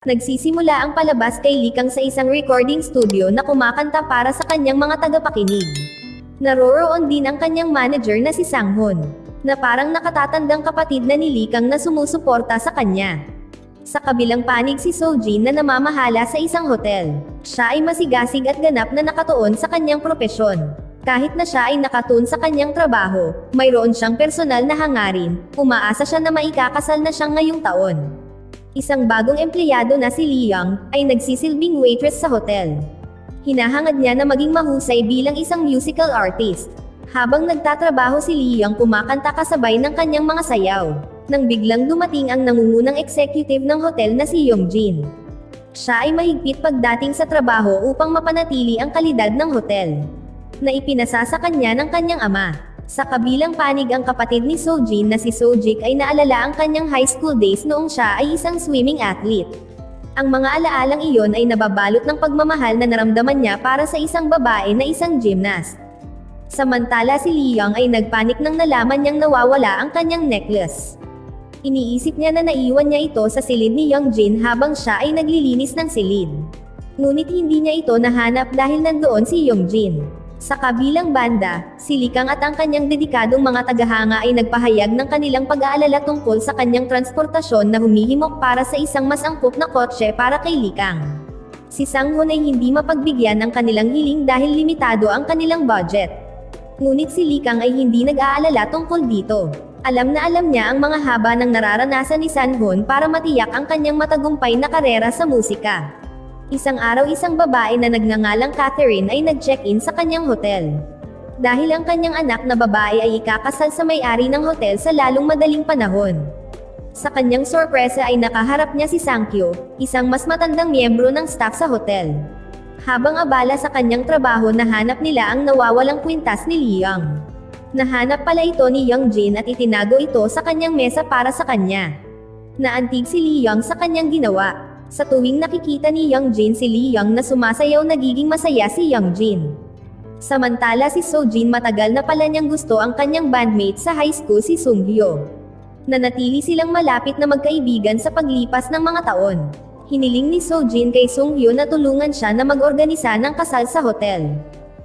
Nagsisimula ang palabas kay Likang sa isang recording studio na kumakanta para sa kanyang mga tagapakinig. Naroroon din ang kanyang manager na si Sanghun, na parang nakatatandang kapatid na ni Likang na sumusuporta sa kanya. Sa kabilang panig si Sojin na namamahala sa isang hotel. Siya ay masigasig at ganap na nakatuon sa kanyang propesyon. Kahit na siya ay nakatun sa kanyang trabaho, mayroon siyang personal na hangarin, umaasa siya na maikakasal na siyang ngayong taon. Isang bagong empleyado na si Leong, ay nagsisilbing waitress sa hotel. Hinahangad niya na maging mahusay bilang isang musical artist. Habang nagtatrabaho si Leong kumakanta kasabay ng kanyang mga sayaw, nang biglang dumating ang nangungunang executive ng hotel na si Yongjin. Siya ay mahigpit pagdating sa trabaho upang mapanatili ang kalidad ng hotel, na ipinasa sa kanya ng kanyang ama. Sa kabilang panig ang kapatid ni Sojin na si Sojik ay naalala ang kanyang high school days noong siya ay isang swimming athlete. Ang mga alaalang iyon ay nababalot ng pagmamahal na naramdaman niya para sa isang babae na isang gymnast. Samantala si Leong ay nagpanik nang nalaman niyang nawawala ang kanyang necklace. Iniisip niya na naiwan niya ito sa silid ni Yongjin habang siya ay naglilinis ng silid. Ngunit hindi niya ito nahanap dahil nandoon si Yongjin. Sa kabilang banda, si Likang at ang kanyang dedikadong mga tagahanga ay nagpahayag ng kanilang pag-aalala tungkol sa kanyang transportasyon na humihimok para sa isang mas angkop na kotse para kay Likang. Si Sanghun ay hindi mapagbigyan ng kanilang hiling dahil limitado ang kanilang budget. Ngunit si Likang ay hindi nag-aalala tungkol dito. Alam na alam niya ang mga haba ng nararanasan ni Sanghun para matiyak ang kanyang matagumpay na karera sa musika. Isang araw isang babae na nagngangalang Catherine ay nag-check-in sa kanyang hotel. Dahil ang kanyang anak na babae ay ikakasal sa may-ari ng hotel sa lalong madaling panahon. Sa kanyang sorpresa ay nakaharap niya si Sangkyo, isang mas matandang miyembro ng staff sa hotel. Habang abala sa kanyang trabaho nahanap nila ang nawawalang kwintas ni Leong. Nahanap pala ito ni Yongjin at itinago ito sa kanyang mesa para sa kanya. Naantig si Leong sa kanyang ginawa. Sa tuwing nakikita ni Yongjin si Leong na sumasayaw nagiging masaya si Yongjin. Samantala si Sojin matagal na pala niyang gusto ang kanyang bandmate sa high school si Sunghyo. Nanatili silang malapit na magkaibigan sa paglipas ng mga taon. Hiniling ni Sojin kay Sunghyo na tulungan siya na mag-organisa ng kasal sa hotel.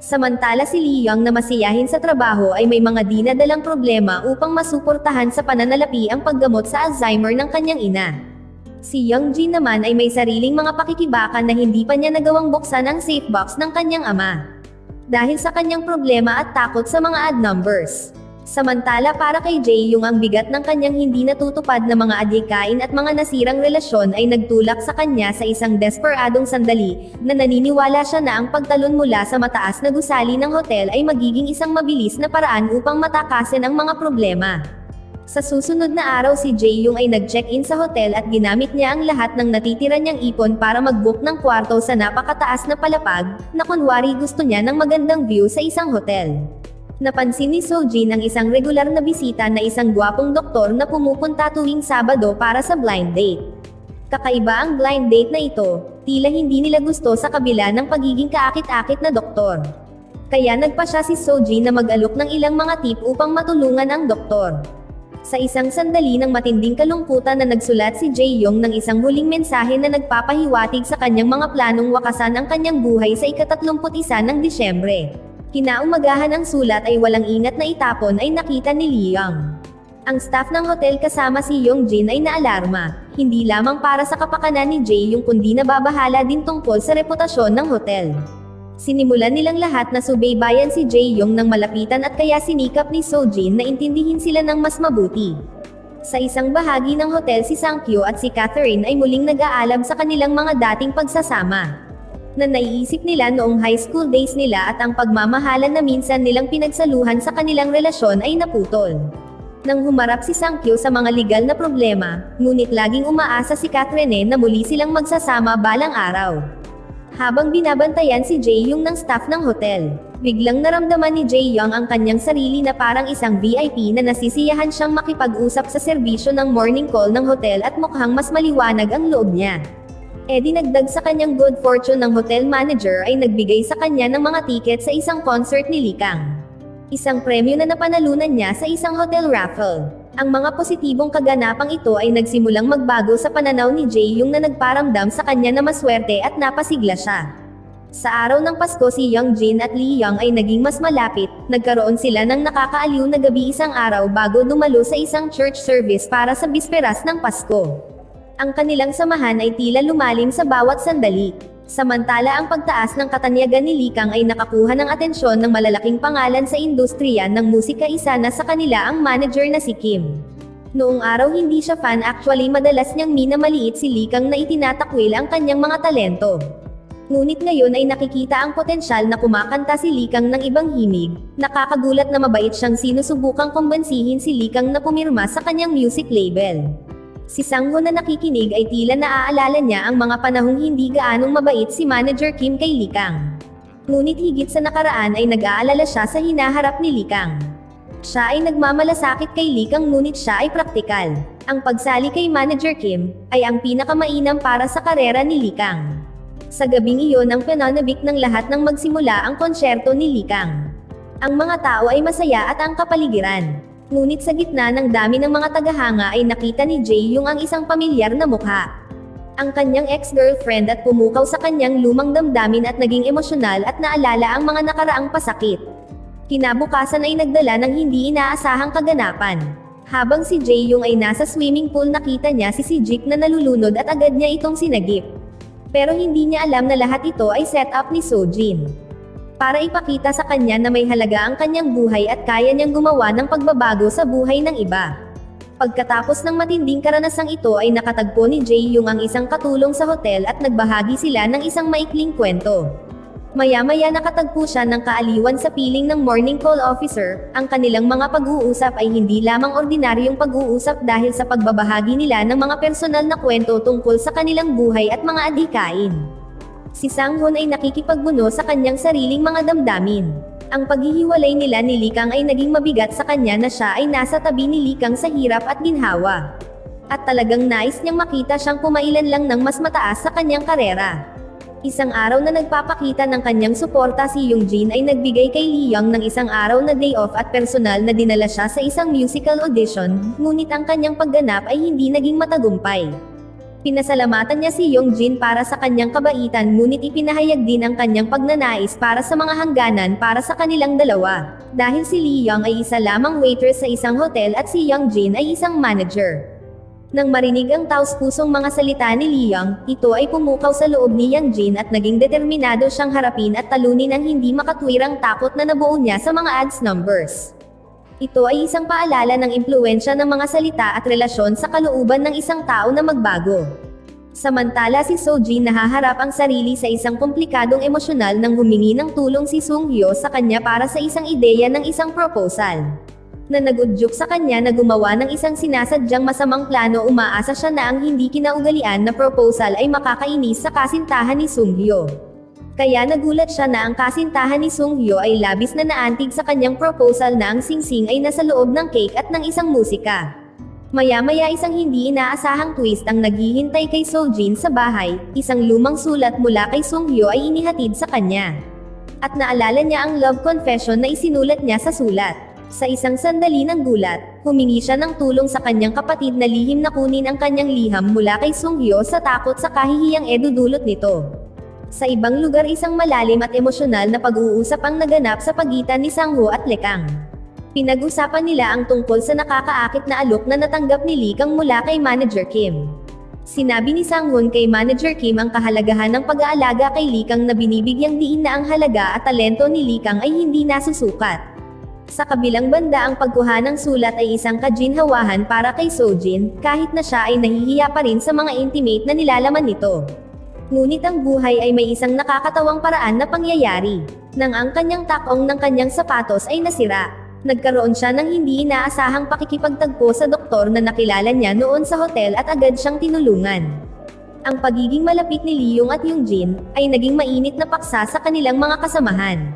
Samantala si Leong na masiyahin sa trabaho ay may mga dinadalang problema upang masuportahan sa pananalapi ang paggamot sa Alzheimer ng kanyang ina. Si Yongjin naman ay may sariling mga pakikibakan na hindi pa niya nagawang buksan ang safe box ng kanyang ama. Dahil sa kanyang problema at takot sa mga odd numbers. Samantala para kay Jae-young ang bigat ng kanyang hindi natutupad na mga adhikain at mga nasirang relasyon ay nagtulak sa kanya sa isang desperadong sandali, na naniniwala siya na ang pagtalon mula sa mataas na gusali ng hotel ay magiging isang mabilis na paraan upang matakasin ang mga problema. Sa susunod na araw si Jae-young ay nag-check-in sa hotel at ginamit niya ang lahat ng natitira niyang ipon para mag-book ng kwarto sa napakataas na palapag, na kunwari gusto niya ng magandang view sa isang hotel. Napansin ni Sojin ang isang regular na bisita na isang gwapong doktor na pumupunta tuwing Sabado para sa blind date. Kakaiba ang blind date na ito, tila hindi nila gusto sa kabila ng pagiging kaakit-akit na doktor. Kaya nagpasya si Sojin na mag-alok ng ilang mga tip upang matulungan ang doktor. Sa isang sandali ng matinding kalungkutan na nagsulat si Jae-young ng isang huling mensahe na nagpapahiwatig sa kanyang mga planong wakasan ang kanyang buhay sa ika-31 ng Disyembre. Kinaumagahan ang sulat ay walang ingat na itapon ay nakita ni Leong. Ang staff ng hotel kasama si Yongjin ay naalarma, hindi lamang para sa kapakanan ni Jae-young kundi nababahala din tungkol sa reputasyon ng hotel. Sinimulan nilang lahat na subaybayan si Jae-young ng malapitan at kaya sinikap ni Sojin na intindihin sila ng mas mabuti. Sa isang bahagi ng hotel si Sangkyo at si Catherine ay muling nag-aalab sa kanilang mga dating pagsasama. Na naiisip nila noong high school days nila at ang pagmamahalan na minsan nilang pinagsaluhan sa kanilang relasyon ay naputol. Nang humarap si Sangkyo sa mga legal na problema, ngunit laging umaasa si Catherine na muli silang magsasama balang araw. Habang binabantayan si Jae-young ng staff ng hotel, biglang naramdaman ni Jae-young ang kanyang sarili na parang isang VIP na nasisiyahan siyang makipag-usap sa serbisyo ng morning call ng hotel at mukhang mas maliwanag ang loob niya. Dinagdag sa kanyang good fortune ng hotel manager ay nagbigay sa kanya ng mga tiket sa isang concert ni Likang. Isang premyo na napanalunan niya sa isang hotel raffle. Ang mga positibong kaganapang ito ay nagsimulang magbago sa pananaw ni Jae-young na nagparamdam sa kanya na maswerte at napasigla siya. Sa araw ng Pasko si Young-jin at Lee-young ay naging mas malapit, nagkaroon sila ng nakakaaliw na gabi isang araw bago dumalo sa isang church service para sa bisperas ng Pasko. Ang kanilang samahan ay tila lumalim sa bawat sandali. Samantala ang pagtaas ng katanyagan ni Lee Kang ay nakakuha ng atensyon ng malalaking pangalan sa industriya ng musika, isa na sa kanila ang manager na si Kim. Noong araw hindi siya fan, actually madalas niyang minamaliit si Lee Kang na itinatakwil ang kanyang mga talento. Ngunit ngayon ay nakikita ang potensyal na kumakanta si Lee Kang ng ibang himig. Nakakagulat na mabait siyang sinusubukang kumbensihin si Lee Kang na pumirma sa kanyang music label. Si Sang-ho na nakikinig ay tila naaalala niya ang mga panahong hindi gaanong mabait si Manager Kim kay Lee Kang. Ngunit higit sa nakaraan ay nag-aalala siya sa hinaharap ni Lee Kang. Siya ay nagmamalasakit kay Lee Kang ngunit siya ay praktikal. Ang pagsali kay Manager Kim ay ang pinakamainam para sa karera ni Lee Kang. Sa gabing iyon ang pinanabik ng lahat nang magsimula ang konsyerto ni Lee Kang. Ang mga tao ay masaya at ang kapaligiran. Ngunit sa gitna ng dami ng mga tagahanga ay nakita ni Jae-young ang isang pamilyar na mukha. Ang kanyang ex-girlfriend at pumukaw sa kanyang lumang damdamin at naging emosyonal at naalala ang mga nakaraang pasakit. Kinabukasan ay nagdala ng hindi inaasahang kaganapan. Habang si Jae-young ay nasa swimming pool, nakita niya si Sejik na nalulunod at agad niya itong sinagip. Pero hindi niya alam na lahat ito ay set-up ni Sojin. Para ipakita sa kanya na may halaga ang kanyang buhay at kaya niyang gumawa ng pagbabago sa buhay ng iba. Pagkatapos ng matinding karanasang ito ay nakatagpo ni Jae-young ang isang katulong sa hotel at nagbahagi sila ng isang maikling kwento. Maya-maya nakatagpo siya ng kaaliwan sa piling ng morning call officer. Ang kanilang mga pag-uusap ay hindi lamang ordinaryong pag-uusap dahil sa pagbabahagi nila ng mga personal na kwento tungkol sa kanilang buhay at mga adhikain. Si Sang-hoon ay nakikipagbuno sa kanyang sariling mga damdamin. Ang paghihiwalay nila ni Lee Kang ay naging mabigat sa kanya na siya ay nasa tabi ni Lee Kang sa hirap at ginhawa. At talagang nais niyang makita siyang pumailan lang ng mas mataas sa kanyang karera. Isang araw na nagpapakita ng kanyang suporta, si Young-jin ay nagbigay kay Lee-young ng isang araw na day off at personal na dinala siya sa isang musical audition, ngunit ang kanyang pagganap ay hindi naging matagumpay. Pinasalamatan niya si Young-jin para sa kanyang kabaitan, ngunit ipinahayag din ang kanyang pagnanais para sa mga hangganan para sa kanilang dalawa. Dahil si Lee-young ay isa lamang waitress sa isang hotel at si Young-jin ay isang manager. Nang marinig ang taos-pusong mga salita ni Lee-young, ito ay pumukaw sa loob ni Young-jin at naging determinado siyang harapin at talunin ang hindi makatwirang takot na nabuo niya sa mga ads numbers. Ito ay isang paalala ng impluwensya ng mga salita at relasyon sa kalooban ng isang tao na magbago. Samantala si Sojin nahaharap ang sarili sa isang komplikadong emosyonal nang humingi ng tulong si Sung-hyo sa kanya para sa isang ideya ng isang proposal. Na nagudyok sa kanya na gumawa ng isang sinasadyang masamang plano, umaasa siya na ang hindi kinaugalian na proposal ay makakainis sa kasintahan ni Sung-hyo. Kaya nagulat siya na ang kasintahan ni Sung-hyo ay labis na naantig sa kanyang proposal na ang singsing ay nasa loob ng cake at ng isang musika. Maya-maya isang hindi inaasahang twist ang naghihintay kay Sojin sa bahay, isang lumang sulat mula kay Sung-hyo ay inihatid sa kanya. At naalala niya ang love confession na isinulat niya sa sulat. Sa isang sandali ng gulat, humingi siya ng tulong sa kanyang kapatid na lihim na kunin ang kanyang liham mula kay Sung-hyo sa takot sa kahihiyang edudulot nito. Sa ibang lugar, isang malalim at emosyonal na pag-uusap ang naganap sa pagitan ni Sang-ho at Lee Kang. Pinag-usapan nila ang tungkol sa nakakaakit na alok na natanggap ni Lee Kang mula kay Manager Kim. Sinabi ni Sang-hoon kay Manager Kim ang kahalagahan ng pag-aalaga kay Lee Kang na binibigyang diin na ang halaga at talento ni Lee Kang ay hindi nasusukat. Sa kabilang banda, ang pagkuha ng sulat ay isang kaginhawahan para kay Sojin, kahit na siya ay nahihiya pa rin sa mga intimate na nilalaman nito. Ngunit ang buhay ay may isang nakakatawang paraan na pangyayari. Nang ang kanyang takong ng kanyang sapatos ay nasira, nagkaroon siya ng hindi inaasahang pakikipagtagpo sa doktor na nakilala niya noon sa hotel at agad siyang tinulungan. Ang pagiging malapit ni Lee-young at Young-jin ay naging mainit na paksa sa kanilang mga kasamahan.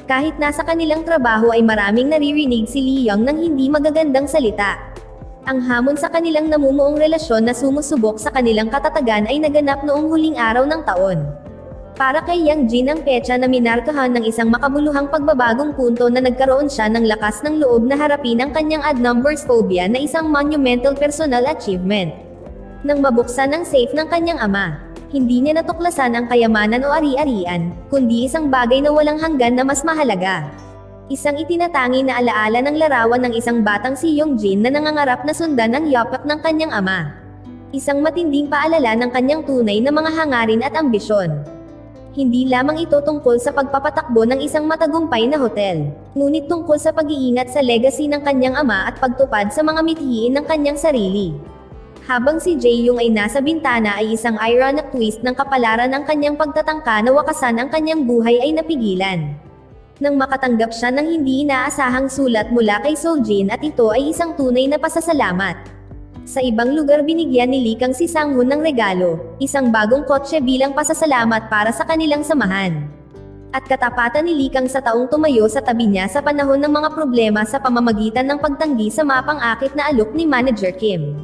Kahit nasa kanilang trabaho ay maraming naririnig si Lee-young ng hindi magagandang salita. Ang hamon sa kanilang namumuong relasyon na sumusubok sa kanilang katatagan ay naganap noong huling araw ng taon. Para kay Yang Jin ang petsa na minarkahan ng isang makabuluhang pagbabagong punto na nagkaroon siya ng lakas ng loob na harapin ang kanyang odd numbers phobia na isang monumental personal achievement. Nang mabuksan ang safe ng kanyang ama, hindi niya natuklasan ang kayamanan o ari-arian, kundi isang bagay na walang hanggan na mas mahalaga. Isang itinatangi na alaala ng larawan ng isang batang si Yongjin na nangangarap na sundan ang yapak ng kanyang ama. Isang matinding paalala ng kanyang tunay na mga hangarin at ambisyon. Hindi lamang ito tungkol sa pagpapatakbo ng isang matagumpay na hotel, ngunit tungkol sa pag-iingat sa legacy ng kanyang ama at pagtupad sa mga mithiin ng kanyang sarili. Habang si Jae-young ay nasa bintana ay isang ironic twist ng kapalaran ng kanyang pagtatangka na wakasan ang kanyang buhay ay napigilan. Nang makatanggap siya ng hindi inaasahang sulat mula kay Sojin at ito ay isang tunay na pasasalamat. Sa ibang lugar binigyan ni Lee Kang si Sang-hoon ng regalo, isang bagong kotse bilang pasasalamat para sa kanilang samahan. At katapatan ni Lee Kang sa taong tumayo sa tabi niya sa panahon ng mga problema sa pamamagitan ng pagtanggi sa mapang-akit na alok ni Manager Kim.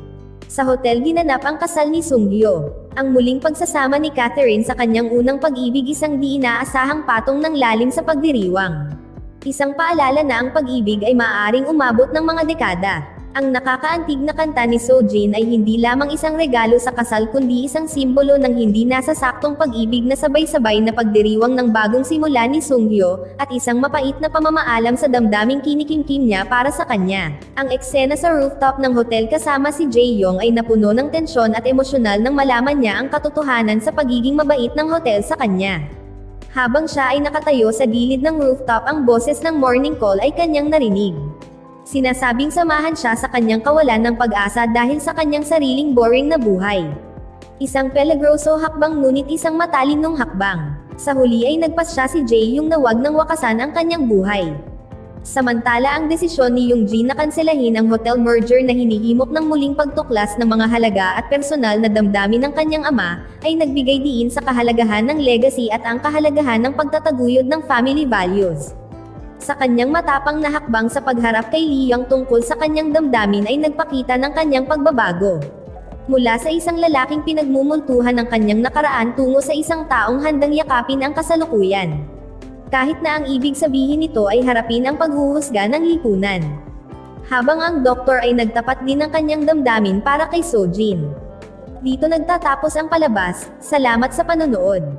Sa hotel ginanap ang kasal ni Sung-hyo. Ang muling pagsasama ni Catherine sa kanyang unang pag-ibig isang di inaasahang patong ng lalim sa pagdiriwang. Isang paalala na ang pag-ibig ay maaaring umabot ng mga dekada. Ang nakakaantig na kanta ni Sojin ay hindi lamang isang regalo sa kasal kundi isang simbolo ng hindi nasasaktong pag-ibig na sabay-sabay na pagdiriwang ng bagong simula ni Sung-hyo, at isang mapait na pamamaalam sa damdaming kinikimkim niya para sa kanya. Ang eksena sa rooftop ng hotel kasama si Jae-young ay napuno ng tensyon at emosyonal nang malaman niya ang katotohanan sa pagiging mabait ng hotel sa kanya. Habang siya ay nakatayo sa gilid ng rooftop ang boses ng morning call ay kanyang narinig. Sinasabing samahan siya sa kanyang kawalan ng pag-asa dahil sa kanyang sariling boring na buhay. Isang peligroso hakbang ngunit isang matalinong hakbang. Sa huli ay nagpas siya si Jae-young na wag nang wakasan ang kanyang buhay. Samantala ang desisyon ni Yongjin na kanselahin ang hotel merger na hinihimok ng muling pagtuklas ng mga halaga at personal na damdamin ng kanyang ama, ay nagbigay diin sa kahalagahan ng legacy at ang kahalagahan ng pagtataguyod ng family values. Sa kanyang matapang na hakbang sa pagharap kay Lee Young tungkol sa kanyang damdamin ay nagpakita ng kanyang pagbabago. Mula sa isang lalaking pinagmumultuhan ng kanyang nakaraan tungo sa isang taong handang yakapin ang kasalukuyan. Kahit na ang ibig sabihin nito ay harapin ang paghuhusga ng lipunan. Habang ang doktor ay nagtapat din ng kanyang damdamin para kay Sojin. Dito nagtatapos ang palabas. Salamat sa panonood.